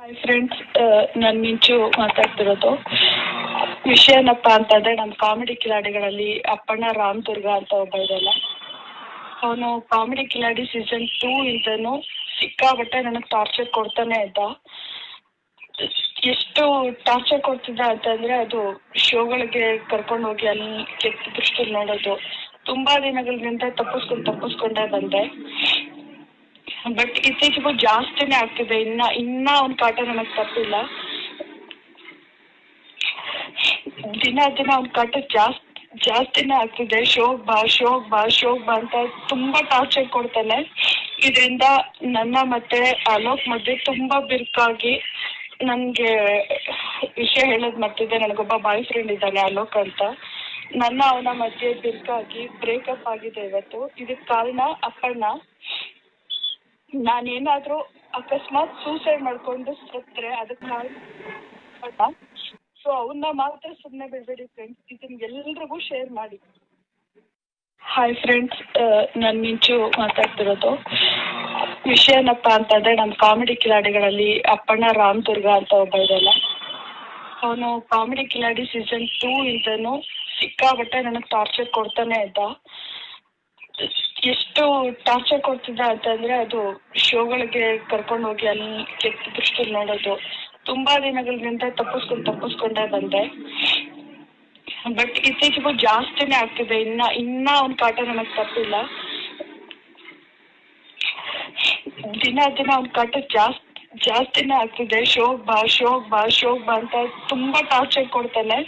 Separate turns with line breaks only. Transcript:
Hi friends, ನಾನು ಮಿಂಚು ಮಾತಾಡ್ತಿರೋದು. ವಿಷಯ ಏನಪ್ಪ ಅಂತಂದರೆ, ನಮ್ಮ ಕಾಮಿಡಿ ಕಿಲಾಡಿಗಳಲ್ಲಿ ಅಪ್ಪಣ್ಣ ರಾಮದುರ್ಗ ಅಂತ ಒಬ್ಬ ಇದಲ್ಲ, ಅವನು ಕಾಮಿಡಿ ಕಿಲಾಡಿ ಸೀಸನ್ 2 ಇಂದನು ಸಿಕ್ಕಾಬಟ್ಟೆ ನನಗೆ ಟಾರ್ಚರ್ ಕೊಡ್ತಾನೆ ಇದ್ದ. ಎಷ್ಟು ಟಾರ್ಚರ್ ಕೊಡ್ತಿದ್ದ ಅಂತಂದರೆ, ಅದು ಶೋಗಳಿಗೆ ಕರ್ಕೊಂಡು ಹೋಗಿ ಅಲ್ಲಿ ಕೆಟ್ಟ ದೃಷ್ಟಿಯಲ್ಲಿ ನೋಡೋದು. ತುಂಬ ದಿನಗಳಿಂದ ತಪ್ಪಿಸ್ಕೊಂಡೇ ಬಂದೆ. ಬಟ್ ಇತ್ತೀಚೆಗೂ ಜಾಸ್ತಿನೇ ಆಗ್ತಿದೆ. ಇನ್ನ ಅವ್ನ ಕಾಟ ನನಗೆ ತಪ್ಪಿಲ್ಲ. ದಿನ ಅವ್ನ ಕಾಟ ಜಾಸ್ತಿನೇ ಆಗ್ತಿದೆ. ಶೋಗ್ ಬಾ ಅಂತ ತುಂಬಾ ಟಾರ್ಚರ್ ಕೊಡ್ತಾನೆ. ಇದರಿಂದ ನನ್ನ ಮತ್ತೆ ಅಲೋಕ್ ಮಧ್ಯೆ ತುಂಬಾ ಬಿರುಕಾಗಿ ನನ್ಗೆ ವಿಷಯ ಹೇಳೋದ್ ಮರ್ತಿದ್ದೆ. ನನಗೊಬ್ಬ ಬಾಯ್ ಫ್ರೆಂಡ್ ಇದ್ದಾನೆ ಅಲೋಕ್ ಅಂತ. ಅವನ ಮಧ್ಯೆ ಬಿರುಕಾಗಿ ಬ್ರೇಕಪ್ ಆಗಿದೆ ಇವತ್ತು. ಇದಕ್ಕೆ ಕಾರಣ ಅಪ್ಪಣ್ಣ. ನಾನೇನಾದ್ರೂ ಅಕಸ್ಮಾತ್ ಸೂಸೈಡ್ ಮಾಡ್ಕೊಂಡು ಸತ್ರೆ ಅದಕ್ಕೆ ಕಾರಣ. ಸೊ ಅವನ್ನ ಮಾತ್ರ ಸುಮ್ಮನೆ ಬಿಡಬೇಡಿ ಫ್ರೆಂಡ್ಸ್. ಇದನ್ನ ಎಲ್ರಿಗೂ ಶೇರ್ ಮಾಡಿ. ಹಾಯ್ ಫ್ರೆಂಡ್ಸ್, ನಾನು ಮಿಂಚು ಮಾತಾಡ್ತಿರೋದು. ವಿಷಯ ಏನಪ್ಪ ಅಂತಂದರೆ, ನಮ್ಮ ಕಾಮಿಡಿ ಕಿಲಾಡಿಗಳಲ್ಲಿ ಅಪ್ಪಣ್ಣ ರಾಮದುರ್ಗ ಅಂತ ಒಬ್ಬ ಇದಲ್ಲ, ಅವನು ಕಾಮಿಡಿ ಕಿಲಾಡಿ ಸೀಸನ್ 2 ಇಂದನು ಸಿಕ್ಕಾಬಟ್ಟೆ ನನಗೆ ಟಾರ್ಚರ್ ಕೊಡ್ತಾನೆ ಇದ್ದ. ಎಷ್ಟು ಟಾರ್ಚರ್ ಕೊಡ್ತಿದ್ದ ಅಂತಂದರೆ, ಅದು ಶೋಗಳಿಗೆ ಕರ್ಕೊಂಡು ಹೋಗಿ ಅಲ್ಲಿ ಕೆಟ್ಟ ದೃಷ್ಟಿಯಲ್ಲಿ ನೋಡೋದು. ತುಂಬ ದಿನಗಳಿಂದ ತಪ್ಪಿಸ್ಕೊಂಡೇ ಬಂದೆ. ಬಟ್ ಇತ್ತೀಚೆಗೂ ಜಾಸ್ತಿನೇ ಆಗ್ತಿದೆ. ಇನ್ನ ಅವ್ನ ಕಾಟ ನನಗೆ ತಪ್ಪಿಲ್ಲ. ದಿನ ಅವ್ನ ಕಾಟ ಜಾಸ್ತಿನೇ ಆಗ್ತಿದೆ. ಶೋಗ್ ಬಾ ಅಂತ ತುಂಬಾ ಟಾರ್ಚರ್ ಕೊಡ್ತಾನೆ.